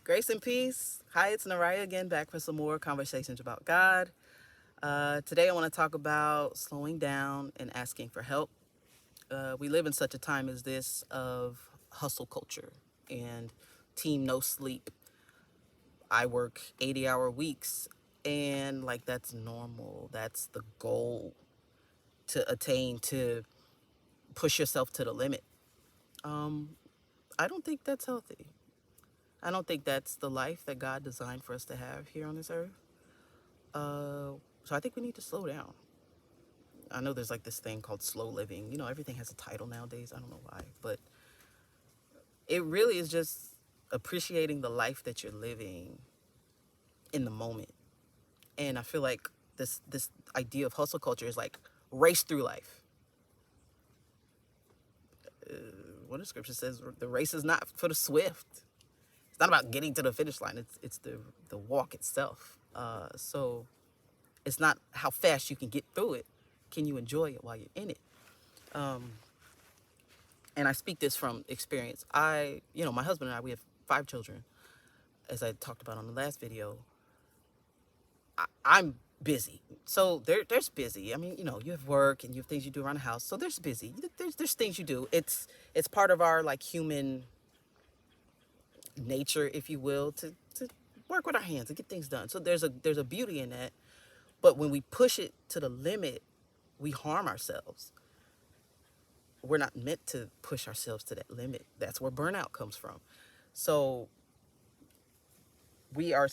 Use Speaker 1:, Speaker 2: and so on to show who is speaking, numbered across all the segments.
Speaker 1: Grace and peace. Hi, it's Naraya again, back for some more conversations about God. Today, I want to talk about slowing down and asking for help. We live in such a time as this of hustle culture and team no sleep. I work 80-hour weeks, and like that's normal. That's the goal to attain, to push yourself to the limit. Um, I don't think that's healthy. I don't think that's the life that God designed for us to have here on this earth. Uh, so I think we need to slow down. I know there's like this thing called slow living. You know, everything has a title nowadays. I don't know why, but it really is just appreciating the life that you're living in the moment. And I feel like this idea of hustle culture is like race through life. What the scripture says, the race is not for the swift. It's not about getting to the finish line. It's the walk itself. So it's not how fast you can get through it. Can you enjoy it while you're in it? Um, and I speak this from experience. My husband and I, we have 5 children, as I talked about on the last video. I'm busy, so there's busy. I mean, you have work and you have things you do around the house, so there's busy. There's things you do. It's part of our like human nature, if you will, to work with our hands and get things done. So there's a beauty in that. But when we push it to the limit, we harm ourselves. We're not meant to push ourselves to that limit. That's where burnout comes from. So we are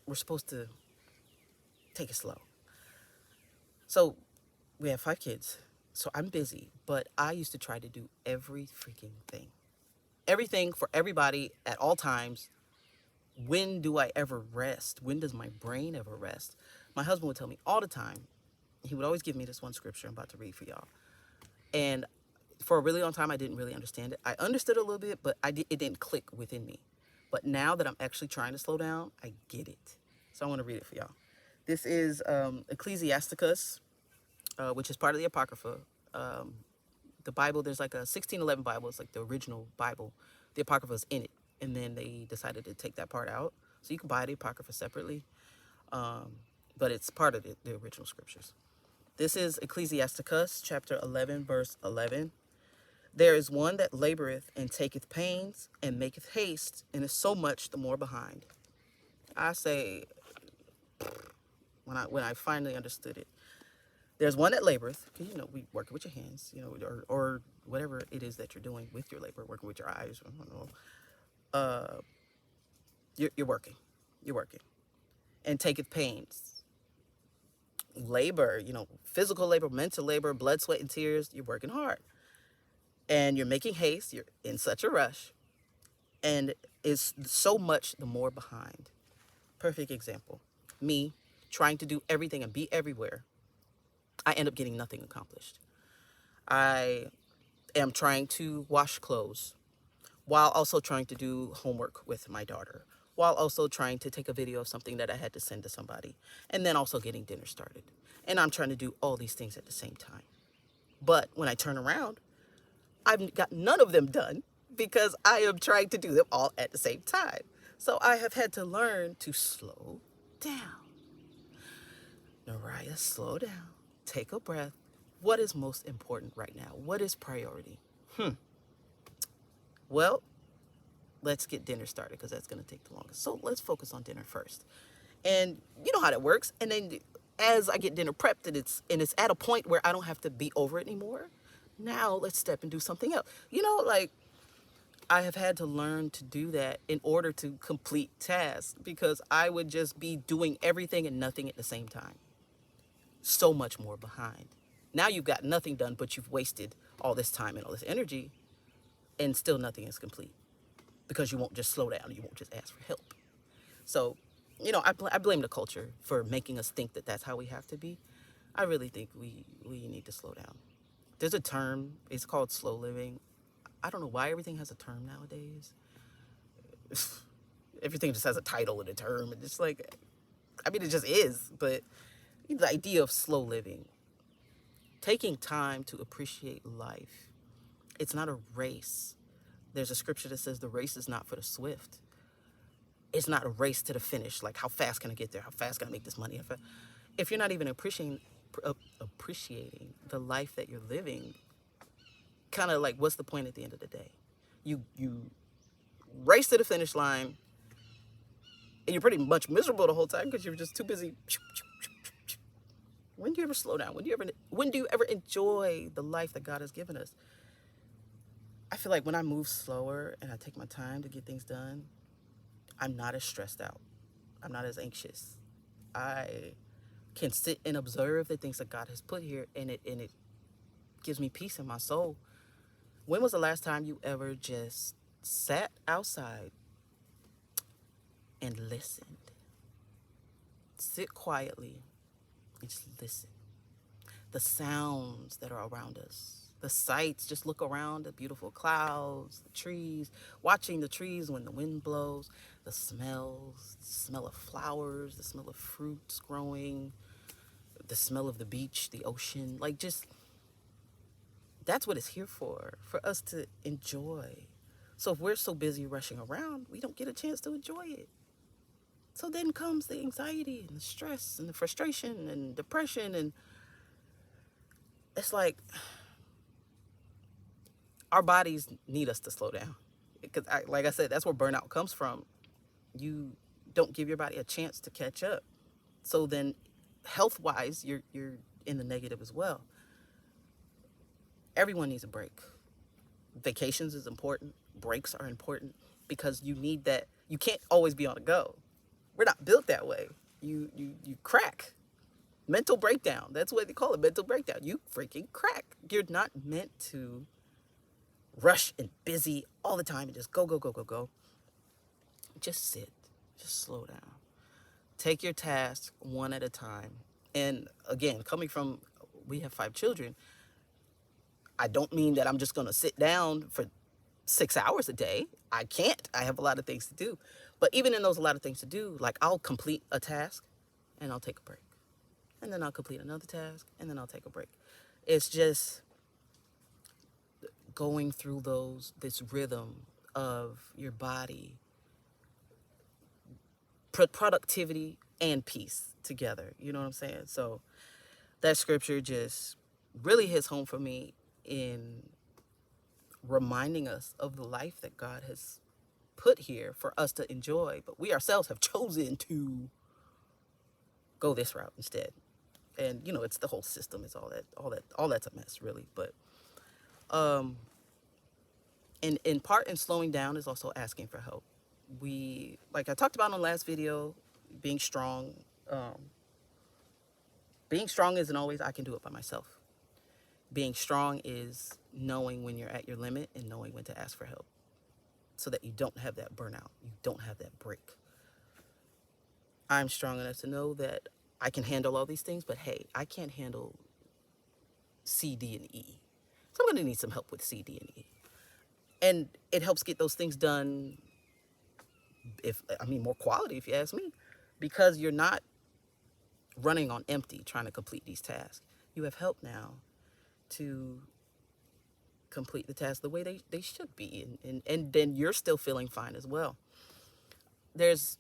Speaker 1: we're supposed to take it slow. So we have 5 kids. So I'm busy, but I used to try to do every freaking thing. Everything for everybody at all times. When do I ever rest? When does my brain ever rest? My husband would tell me all the time. He would always give me this one scripture I'm about to read for y'all. And for a really long time, I didn't really understand it. I understood it a little bit, but it didn't click within me. But now that I'm actually trying to slow down, I get it. So I want to read it for y'all. This is Ecclesiasticus, which is part of the Apocrypha. Um, the Bible, there's like a 1611 Bible. It's like the original Bible. The Apocrypha is in it. And then they decided to take that part out. So you can buy the Apocrypha separately. But it's part of the original scriptures. This is Ecclesiasticus chapter 11, verse 11. There is one that laboreth and taketh pains and maketh haste, and is so much the more behind. I say, when I finally understood it, there's one that laboreth, because we working with your hands, or whatever it is that you're doing with your labor, working with your eyes. I don't know. You're working, and taketh pains. Labor, physical labor, mental labor, blood, sweat, and tears. You're working hard, and you're making haste. You're in such a rush, and is so much the more behind. Perfect example. Me trying to do everything and be everywhere. I end up getting nothing accomplished. I am trying to wash clothes while also trying to do homework with my daughter, while also trying to take a video of something that I had to send to somebody, and then also getting dinner started. And I'm trying to do all these things at the same time. But when I turn around, I've got none of them done because I am trying to do them all at the same time. So I have had to learn to slow down. Naraya, slow down. Take a breath. What is most important right now? What is priority? Well, let's get dinner started because that's going to take the longest. So let's focus on dinner first. And you know how that works. And then as I get dinner prepped and it's at a point where I don't have to be over it anymore, now let's step and do something else. Like I have had to learn to do that in order to complete tasks because I would just be doing everything and nothing at the same time. So much more behind. Now you've got nothing done, but you've wasted all this time and all this energy, and still nothing is complete because you won't just slow down. You won't just ask for help. So, I blame the culture for making us think that that's how we have to be. I really think we need to slow down. There's a term. It's called slow living. I don't know why everything has a term nowadays. Everything just has a title and a term, and it's like, I mean, it just is. But the idea of slow living, taking time to appreciate life. It's not a race. There's a scripture that says the race is not for the swift. It's not a race to the finish. Like, how fast can I get there? How fast can I make this money? If you're not even appreciating the life that you're living, kind of like, what's the point at the end of the day? You race to the finish line, and you're pretty much miserable the whole time because you're just too busy. When do you ever slow down? When do you ever enjoy the life that God has given us? I feel like when I move slower and I take my time to get things done, I'm not as stressed out. I'm not as anxious. I can sit and observe the things that God has put here, and it gives me peace in my soul. When was the last time you ever just sat outside and listened? Sit quietly and just listen. The sounds that are around us, the sights, just look around, the beautiful clouds, the trees, watching the trees when the wind blows, the smells, the smell of flowers, the smell of fruits growing, the smell of the beach, the ocean, like, just, that's what it's here for us to enjoy. So if we're so busy rushing around, we don't get a chance to enjoy it. So then comes the anxiety and the stress and the frustration and depression, and it's like our bodies need us to slow down. Because, like I said, that's where burnout comes from. You don't give your body a chance to catch up. So then, health-wise, you're in the negative as well. Everyone needs a break. Vacations is important. Breaks are important because you need that. You can't always be on the go. We're not built that way. You crack. Mental breakdown. That's what they call it, mental breakdown. You freaking crack. You're not meant to rush and busy all the time and just go, go, go, go, go. Just sit. Just slow down. Take your tasks one at a time. And again, coming from, we have 5 children, I don't mean that I'm just going to sit down for 6 hours a day. I can't. I have a lot of things to do. But even in those a lot of things to do, like, I'll complete a task and I'll take a break. And then I'll complete another task and then I'll take a break. It's just going through this rhythm of your body, productivity and peace together. You know what I'm saying? So that scripture just really hits home for me in reminding us of the life that God has put here for us to enjoy, but we ourselves have chosen to go this route instead. And it's the whole system, it's all that's a mess, really. But in part, in slowing down is also asking for help. We, like I talked about in the last video, being strong. Being strong isn't always I can do it by myself. Being strong is knowing when you're at your limit and knowing when to ask for help, so that you don't have that burnout, you don't have that break. I'm strong enough to know that I can handle all these things, but hey, I can't handle C, D, and E. So I'm going to need some help with C, D, and E. And it helps get those things done, more quality, if you ask me, because you're not running on empty trying to complete these tasks. You have help now to complete the task the way they should be. And then you're still feeling fine as well. There's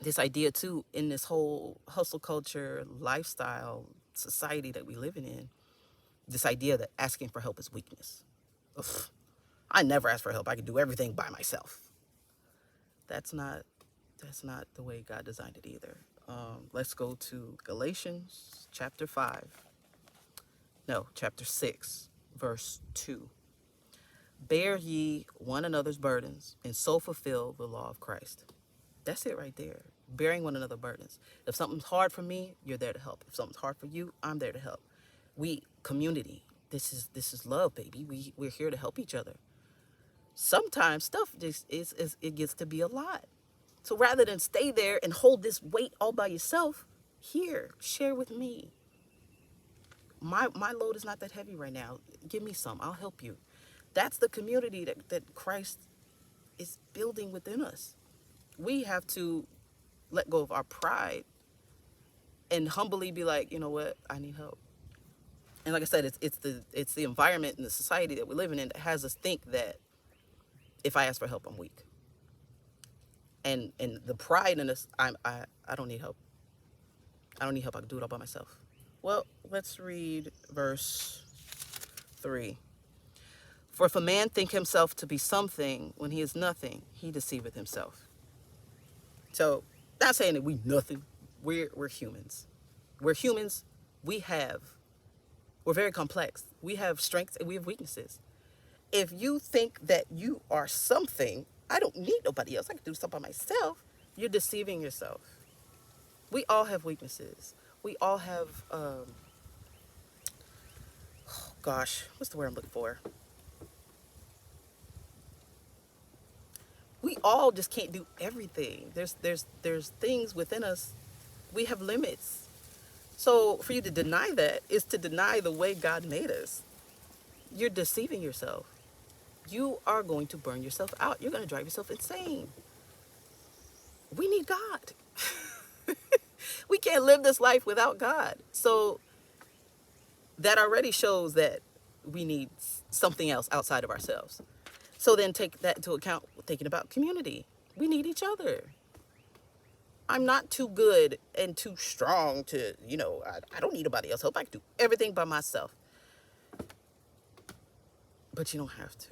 Speaker 1: this idea too, in this whole hustle culture, lifestyle, society that we live in, this idea that asking for help is weakness. Ugh, I never ask for help. I can do everything by myself. That's not the way God designed it either. Let's go to Galatians chapter 6, verse 2. Bear ye one another's burdens, and so fulfill the law of Christ. That's it right there. Bearing one another's burdens. If something's hard for me, you're there to help. If something's hard for you, I'm there to help. We, community. This is love, baby. We're here to help each other. Sometimes stuff just it gets to be a lot. So rather than stay there and hold this weight all by yourself, here, share with me. My load is not that heavy right now. Give me some. I'll help you. That's the community that Christ is building within us. We have to let go of our pride and humbly be like, you know what, I need help. And like I said, it's the environment and the society that we're living in that has us think that If I ask for help, I'm weak. And the pride in this, I don't need help. I don't need help. I can do it all by myself. Well, let's read verse 3. For if a man think himself to be something when he is nothing, he deceiveth himself. So, not saying that we nothing. We're humans. We're humans. We're very complex. We have strengths and we have weaknesses. If you think that you are something, I don't need nobody else. I can do something by myself. You're deceiving yourself. We all have weaknesses. We all have, what's the word I'm looking for? We all just can't do everything. There's things within us. We have limits. So for you to deny that is to deny the way God made us. You're deceiving yourself. You are going to burn yourself out. You're going to drive yourself insane. We need God. We can't live this life without God. So that already shows that we need something else outside of ourselves. So then take that into account, thinking about community. We need each other. I'm not too good and too strong to, I don't need nobody else's help. I can do everything by myself. But you don't have to.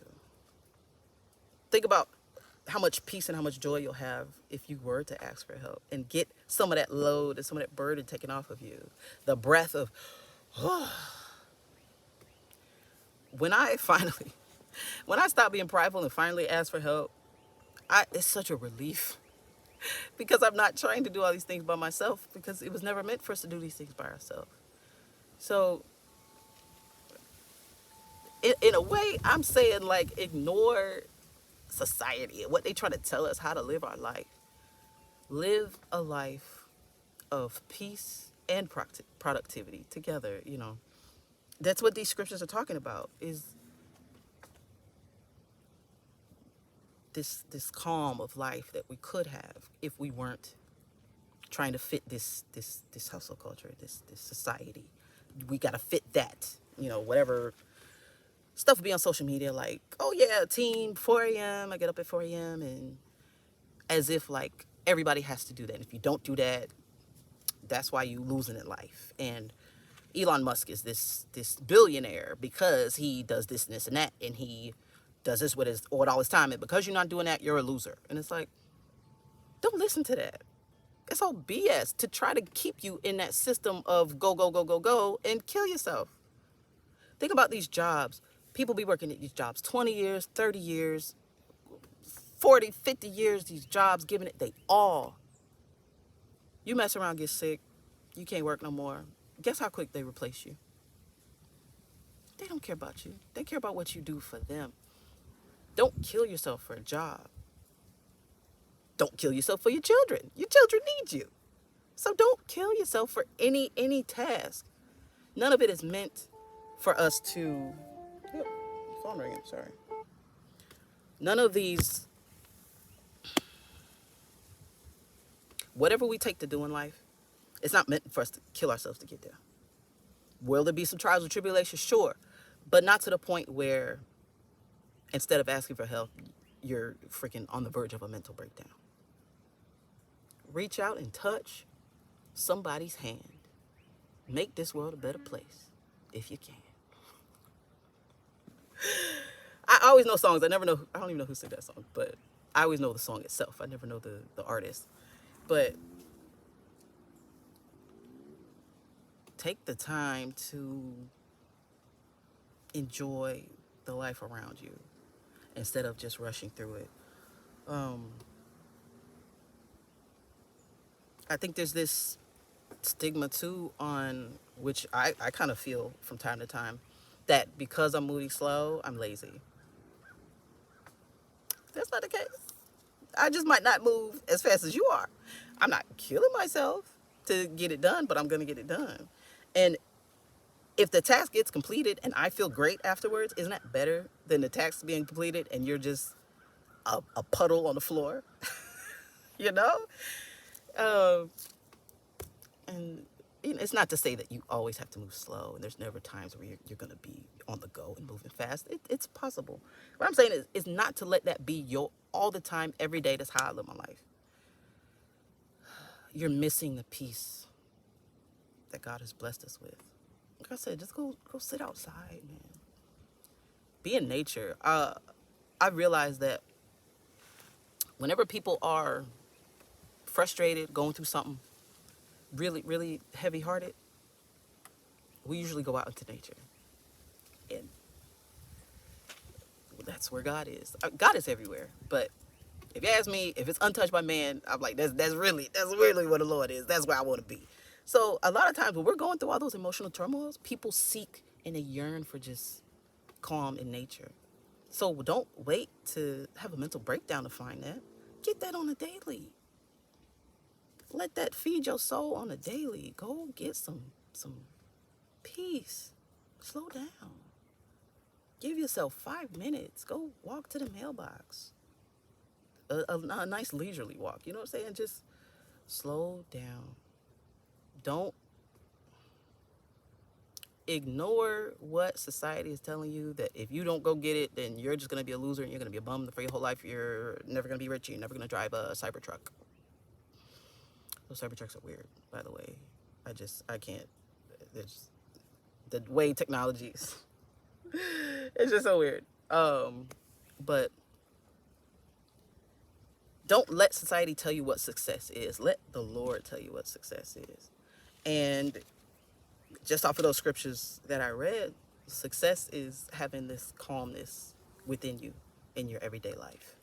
Speaker 1: Think about how much peace and how much joy you'll have if you were to ask for help and get some of that load and some of that burden taken off of you. The breath of, when I stopped being prideful and finally asked for help, it's such a relief because I'm not trying to do all these things by myself because it was never meant for us to do these things by ourselves. So in a way, I'm saying like ignore society and what they try to tell us how to live our life. Live a life of peace and productivity together. That's what these scriptures are talking about, is this calm of life that we could have if we weren't trying to fit this hustle culture, this society. We got to fit that, whatever stuff will be on social media, like, oh yeah, team 4 a.m. I get up at 4 a.m. and as if like everybody has to do that. If you don't do that, that's why you losing in life. And Elon Musk is this billionaire because he does this and this and that, and he does this with all his time, and because you're not doing that, you're a loser. And it's like, don't listen to that. It's all BS to try to keep you in that system of go, go, go, go, go, and kill yourself. Think about these jobs. People be working at these jobs 20 years, 30 years, 40, 50 years, these jobs, giving it they all. You mess around, get sick, you can't work no more. Guess how quick they replace you? They don't care about you. They care about what you do for them. Don't kill yourself for a job. Don't kill yourself for your children. Your children need you. So don't kill yourself for any task. None of it is meant for us to... phone ringing, sorry. None of these... Whatever we take to do in life, it's not meant for us to kill ourselves to get there. Will there be some trials and tribulations? Sure. But not to the point where instead of asking for help, you're freaking on the verge of a mental breakdown. Reach out and touch somebody's hand. Make this world a better place if you can. I always know songs. I don't even know who sang that song, but I always know the song itself. I never know the artist. But take the time to enjoy the life around you instead of just rushing through it. I think there's this stigma too on which I kind of feel from time to time that because I'm moving slow, I'm lazy. That's not the case. I just might not move as fast as you are. I'm not killing myself to get it done, but I'm going to get it done. And if the task gets completed and I feel great afterwards, isn't that better than the task being completed and you're just a puddle on the floor? You know? And it's not to say that you always have to move slow, and there's never times where you're going to be on the go and moving fast. It's possible. What I'm saying is not to let that be your all the time, every day. That's how I live my life. You're missing the peace that God has blessed us with. Like I said, just go sit outside, man. Be in nature. I realize that whenever people are frustrated, going through something really, really heavy-hearted, we usually go out into nature. And that's where God is. God is everywhere. But if you ask me, if it's untouched by man, I'm like, that's really where the Lord is. That's where I want to be. So a lot of times when we're going through all those emotional turmoils, people seek and they yearn for just calm in nature. So don't wait to have a mental breakdown to find that. Get that on a daily. Let that feed your soul on a daily. Go get some peace. Slow down. Give yourself 5 minutes. Go walk to the mailbox. A nice leisurely walk. You know what I'm saying? Just slow down. Don't ignore what society is telling you, that if you don't go get it, then you're just going to be a loser and you're going to be a bum for your whole life. You're never going to be rich. You're never going to drive a Cybertruck. Those Cybertrucks are weird, by the way. I can't. It's the way technology is. It's just so weird. But don't let society tell you what success is. Let the Lord tell you what success is. And just off of those scriptures that I read, success is having this calmness within you in your everyday life.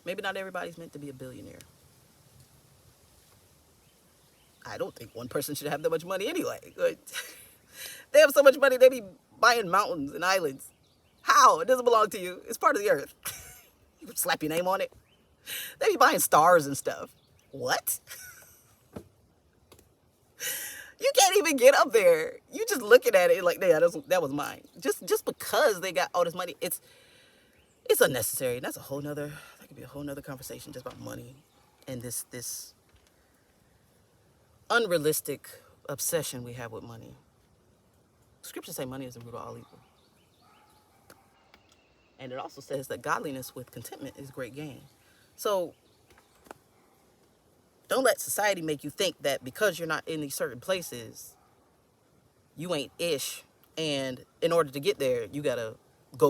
Speaker 1: Maybe not everybody's meant to be a billionaire. I don't think one person should have that much money anyway. They have so much money, they be buying mountains and islands. How? It doesn't belong to you. It's part of the earth. You would slap your name on it. They be buying stars and stuff. What? You can't even get up there. You just looking at it like, yeah, that was mine. Just because they got all this money, it's unnecessary. And that could be a whole nother conversation just about money and this unrealistic obsession we have with money. Scriptures say money is the root of all evil. And it also says that godliness with contentment is great gain. So don't let society make you think that because you're not in these certain places, you ain't ish. And in order to get there, you gotta go.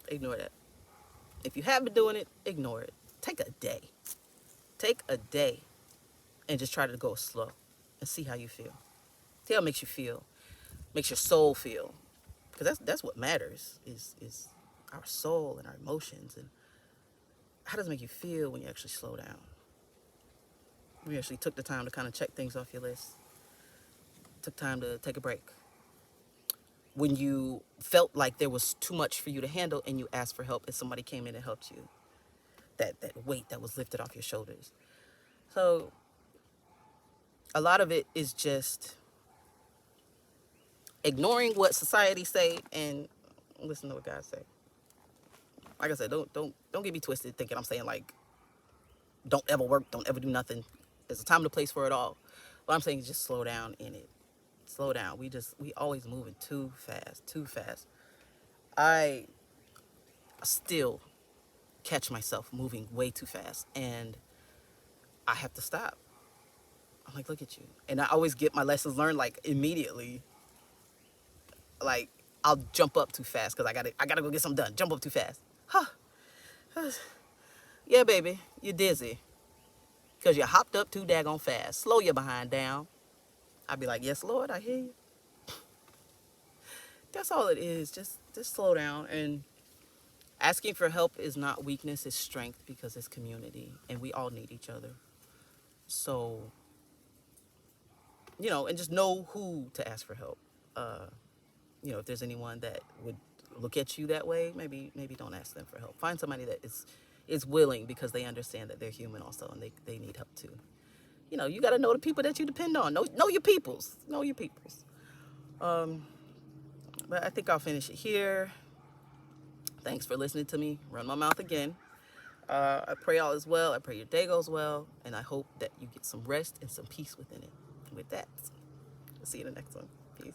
Speaker 1: Ignore that. If you have been doing it, ignore it. Take a day and just try to go slow and see how you feel. See how it makes you feel. Makes your soul feel. Because that's what matters is our soul and our emotions. And how does it make you feel when you actually slow down? We actually took the time to kind of check things off your list. Took time to take a break. When you felt like there was too much for you to handle and you asked for help and somebody came in and helped you. That weight that was lifted off your shoulders. So a lot of it is just ignoring what society say and listen to what God say. Like I said, don't get me twisted thinking I'm saying like don't ever work, don't ever do nothing. There's a time and a place for it all. What I'm saying is just slow down in it. Slow down. We always moving too fast. I still catch myself moving way too fast and I have to stop. I'm like, look at you. And I always get my lessons learned like immediately. Like I'll jump up too fast because I gotta go get something done. Jump up too fast. Yeah, baby, you're dizzy because you hopped up too daggone fast. Slow your behind down. I'd be like, yes, Lord, I hear you. That's all it is. Just slow down. And asking for help is not weakness, it's strength because it's community and we all need each other. So, and just know who to ask for help. If there's anyone that would look at you that way, maybe don't ask them for help. Find somebody that is willing because they understand that they're human also and they need help too. You got to know the people that you depend on. Know your peoples. Know your peoples. But I think I'll finish it here. Thanks for listening to me run my mouth again. I pray all is well. I pray your day goes well. And I hope that you get some rest and some peace within it. With that, I'll see you in the next one. Peace.